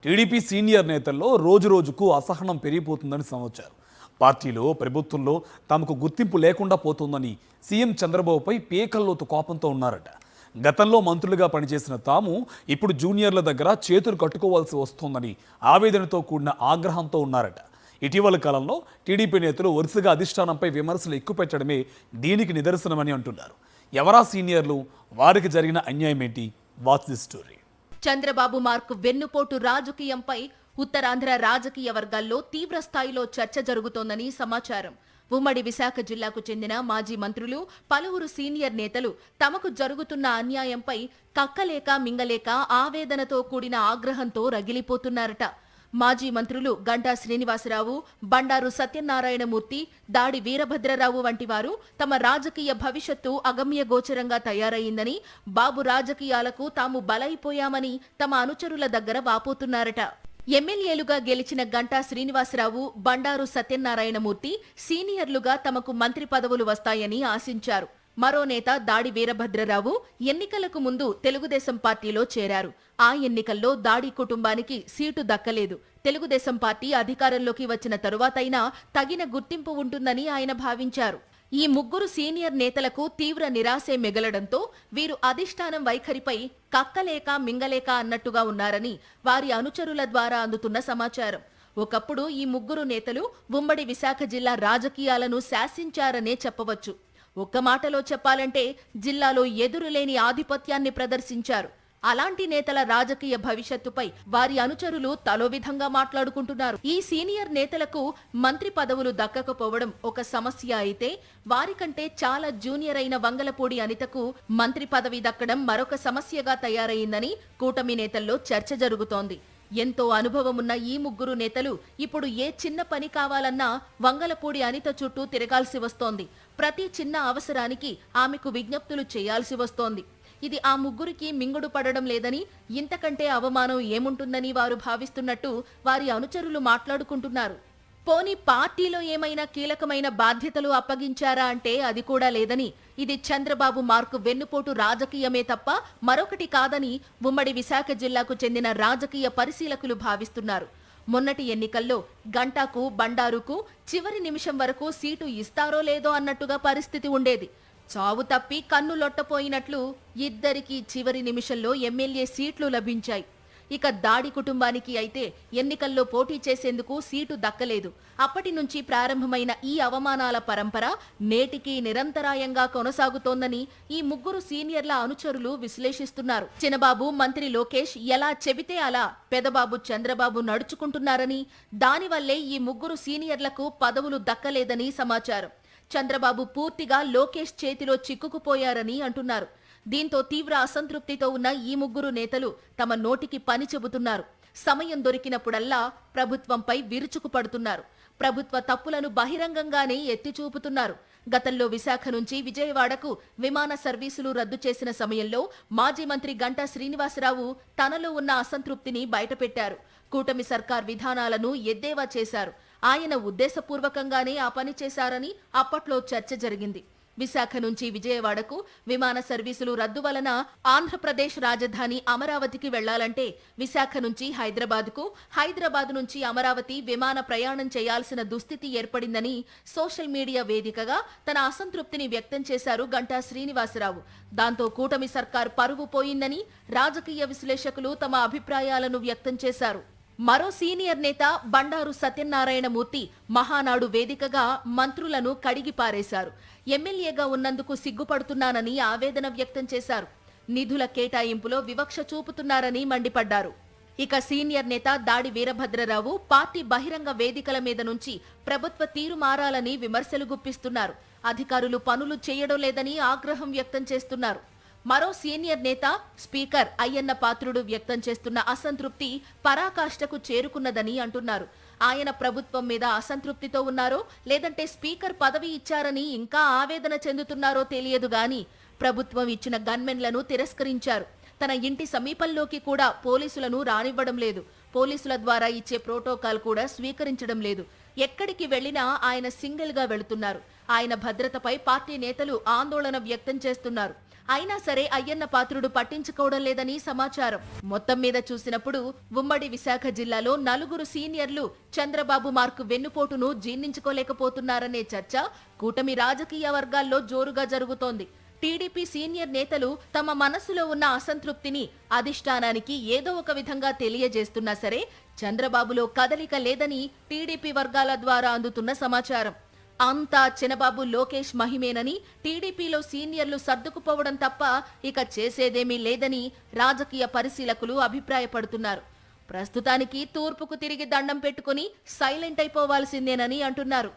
TDP senior నేతల్లో రోజురోజుకు అసహనం పెరిగిపోతుందని సమాచారం. పార్టీలో ప్రభుత్వంలో తమకు గుర్తింపు లేకుండా పోతుందని సీఎం చంద్రబాబుపై పేకల్లోతు కోపంతో ఉన్నారట. గతంలో మంత్రులుగా పనిచేసిన తాము ఇప్పుడు జూనియర్ల దగ్గర చేతులు కట్టుకోవాల్సి వస్తోందని ఆవేదనతో కూడిన ఆగ్రహంతో ఉన్నారట. ఇటీవల కాలంలో టీడీపీ నేతలు వరుసగా అధిష్టానంపై విమర్శలు ఎక్కుపెట్టడమే దీనికి నిదర్శనమని అంటున్నారు. ఎవరా సీనియర్లు, వారికి జరిగిన అన్యాయం ఏంటి? Watch the story. Chandrababu mark వెన్నుపోటు రాజకీయంపై ఉత్తరాంధ్ర రాజకీయ వర్గాల్లో తీవ్ర స్థాయిలో చర్చ జరుగుతోందని సమాచారం. ఉమ్మడి విశాఖ జిల్లాకు చెందిన మాజీ మంత్రులు, పలువురు సీనియర్ నేతలు తమకు జరుగుతున్న అన్యాయంపై కక్కలేక మింగలేక ఆవేదనతో కూడిన ఆగ్రహంతో రగిలిపోతున్నారట. మాజీ మంత్రులు గంటా శ్రీనివాసరావు, బండారు సత్యనారాయణమూర్తి, దాడి వీరభద్రరావు వంటి వారు తమ రాజకీయ భవిష్యత్తు అగమ్యగోచరంగా తయారయ్యిందని, బాబు రాజకీయాలకు తాము బలైపోయామని తమ అనుచరుల దగ్గర వాపోతున్నారట. ఎమ్మెల్యేలుగా గెలిచిన గంటా శ్రీనివాసరావు, బండారు సత్యనారాయణమూర్తి సీనియర్లుగా తమకు మంత్రి పదవులు వస్తాయని ఆశించారు. మరో నేత దాడి వీరభద్రరావు ఎన్నికలకు ముందు తెలుగుదేశం పార్టీలో చేరారు. ఆ ఎన్నికల్లో దాడి కుటుంబానికి సీటు దక్కలేదు. తెలుగుదేశం పార్టీ అధికారంలోకి వచ్చిన తరువాతైనా తగిన గుర్తింపు ఉంటుందని ఆయన భావించారు. ఈ ముగ్గురు సీనియర్ నేతలకు తీవ్ర నిరాశే మిగలడంతో వీరు అధిష్టానం వైఖరిపై కక్కలేక మింగలేక అన్నట్టుగా ఉన్నారని వారి అనుచరుల ద్వారా అందుతున్న సమాచారం. ఒకప్పుడు ఈ ముగ్గురు నేతలు ఉమ్మడి విశాఖ జిల్లా రాజకీయాలను శాసించారనే చెప్పవచ్చు. ఒక్క మాటలో చెప్పాలంటే జిల్లాలో ఎదురులేని ఆధిపత్యాన్ని ప్రదర్శించారు. అలాంటి నేతల రాజకీయ భవిష్యత్తుపై వారి అనుచరులు తలో విధంగా మాట్లాడుకుంటున్నారు. ఈ సీనియర్ నేతలకు మంత్రి పదవులు దక్కకపోవడం ఒక సమస్య అయితే, వారికంటే చాలా జూనియర్ అయిన వంగలపూడి అనితకు మంత్రి పదవి దక్కడం మరొక సమస్యగా తయారయ్యిందని కూటమి నేతల్లో చర్చ జరుగుతోంది. ఎంతో అనుభవమున్న ఈ ముగ్గురు నేతలు ఇప్పుడు ఏ చిన్న పని కావాలన్నా వంగలపూడి అనిత చుట్టూ తిరగాల్సి వస్తోంది. ప్రతి చిన్న అవసరానికి ఆమెకు విజ్ఞప్తులు చేయాల్సి వస్తోంది. ఇది ఆ ముగ్గురికి మింగుడు పడడం లేదని, ఇంతకంటే అవమానం ఏముంటుందని వారు భావిస్తున్నట్టు వారి అనుచరులు మాట్లాడుకుంటున్నారు. పోనీ పార్టీలో ఏమైనా కీలకమైన బాధ్యతలు అప్పగించారా అంటే అది కూడా లేదని, ఇది చంద్రబాబు మార్కు వెన్నుపోటు రాజకీయమే తప్ప మరొకటి కాదని ఉమ్మడి విశాఖ జిల్లాకు చెందిన రాజకీయ పరిశీలకులు భావిస్తున్నారు. మొన్నటి ఎన్నికల్లో గంటాకు, బండారుకు చివరి నిమిషం వరకు సీటు ఇస్తారో లేదో అన్నట్టుగా పరిస్థితి ఉండేది. చావు తప్పి కన్ను లొట్టపోయినట్లు ఇద్దరికీ చివరి నిమిషంలో ఎమ్మెల్యే సీట్లు లభించాయి. ఇక దాడి కుటుంబానికి అయితే ఎన్నికల్లో పోటీ చేసేందుకు సీటు దక్కలేదు. అప్పటి నుంచి ప్రారంభమైన ఈ అవమానాల పరంపర నేటికి నిరంతరాయంగా కొనసాగుతోందని ఈ ముగ్గురు సీనియర్ల అనుచరులు విశ్లేషిస్తున్నారు. చినబాబు మంత్రి లోకేష్ ఎలా చెబితే అలా పెదబాబు చంద్రబాబు నడుచుకుంటున్నారని, దానివల్లే ఈ ముగ్గురు సీనియర్లకు పదవులు దక్కలేదని సమాచారం. చంద్రబాబు పూర్తిగా లోకేష్ చేతిలో చిక్కుకుపోయారని అంటున్నారు. దీంతో తీవ్ర అసంతృప్తితో ఉన్న ఈ ముగ్గురు నేతలు తమ నోటికి పని చెబుతున్నారు. సమయం దొరికినప్పుడల్లా ప్రభుత్వంపై విరుచుకుపడుతున్నారు. ప్రభుత్వ తప్పులను బహిరంగంగానే ఎత్తి చూపుతున్నారు. గతంలో విశాఖ నుంచి విజయవాడకు విమాన సర్వీసులు రద్దు చేసిన సమయంలో మాజీ మంత్రి గంటా శ్రీనివాసరావు తనలో ఉన్న అసంతృప్తిని బయటపెట్టారు. కూటమి సర్కార్ విధానాలను ఎద్దేవా చేశారు. ఆయన ఉద్దేశపూర్వకంగానే ఆ పని చేశారని అప్పట్లో చర్చ జరిగింది. విశాఖ నుంచి విజయవాడకు విమాన సర్వీసులు రద్దు వలన ఆంధ్రప్రదేశ్ రాజధాని అమరావతికి వెళ్లాలంటే విశాఖ నుంచి హైదరాబాద్కు, హైదరాబాద్ నుంచి అమరావతి విమాన ప్రయాణం చేయాల్సిన దుస్థితి ఏర్పడిందని సోషల్ మీడియా వేదికగా తన అసంతృప్తిని వ్యక్తం చేశారు గంటా శ్రీనివాసరావు. దాంతో కూటమి సర్కార్ పరువు పోయిందని రాజకీయ విశ్లేషకులు తమ అభిప్రాయాలను వ్యక్తం చేశారు. మరో సీనియర్ నేత బండారు సత్యనారాయణమూర్తి మహానాడు వేదికగా మంత్రులను కడిగి పారేశారు. ఎమ్మెల్యేగా ఉన్నందుకు సిగ్గుపడుతున్నానని ఆవేదన వ్యక్తం చేశారు. నిధుల కేటాయింపులో వివక్ష చూపుతున్నారని మండిపడ్డారు. ఇక సీనియర్ నేత దాడి వీరభద్రరావు పార్టీ బహిరంగ వేదికల మీద నుంచి ప్రభుత్వ తీరు మారాలని విమర్శలు గుప్పిస్తున్నారు. అధికారులు పనులు చేయడం లేదని ఆగ్రహం వ్యక్తం చేస్తున్నారు. మరో సీనియర్ నేత స్పీకర్ అయ్యన్న పాత్రుడు వ్యక్తం చేస్తున్న అసంతృప్తి పరాకాష్ఠకు చేరుకున్నదని అంటున్నారు. ఆయన ప్రభుత్వం మీద అసంతృప్తితో ఉన్నారో లేదంటే స్పీకర్ పదవి ఇచ్చారని ఇంకా ఆవేదన చెందుతున్నారో తెలియదు గాని ప్రభుత్వం ఇచ్చిన గన్మెన్లను తిరస్కరించారు. తన ఇంటి సమీపంలోకి కూడా పోలీసులను రానివ్వడం లేదు. పోలీసుల ద్వారా ఇచ్చే ప్రోటోకాల్ కూడా స్వీకరించడం లేదు. ఎక్కడికి వెళ్లినా ఆయన సింగిల్ గా వెళుతున్నారు. ఆయన భద్రతపై పార్టీ నేతలు ఆందోళన వ్యక్తం చేస్తున్నారు. అయినా సరే అయ్యన్న పాత్రుడు పట్టించుకోవడం లేదని సమాచారం. మొత్తం మీద చూసినప్పుడు ఉమ్మడి విశాఖ జిల్లాలో నలుగురు సీనియర్లు చంద్రబాబు మార్కు వెన్నుపోటును జీర్ణించుకోలేకపోతున్నారనే చర్చ కూటమి రాజకీయ వర్గాల్లో జోరుగా జరుగుతోంది. టీడీపీ సీనియర్ నేతలు తమ మనసులో ఉన్న అసంతృప్తిని అధిష్టానానికి ఏదో ఒక విధంగా తెలియజేస్తున్నా సరే చంద్రబాబులో కదలిక లేదని టీడీపీ వర్గాల ద్వారా అందుతున్న సమాచారం. అంతా చినబాబు లోకేష్ మహిమేనని టీడీపీలో సీనియర్లు సర్దుకుపోవడం తప్ప ఇక చేసేదేమీ లేదని రాజకీయ పరిశీలకులు అభిప్రాయపడుతున్నారు. ప్రస్తుతానికి తూర్పుకు తిరిగి దండం పెట్టుకుని సైలెంట్ అయిపోవాల్సిందేనని అంటున్నారు.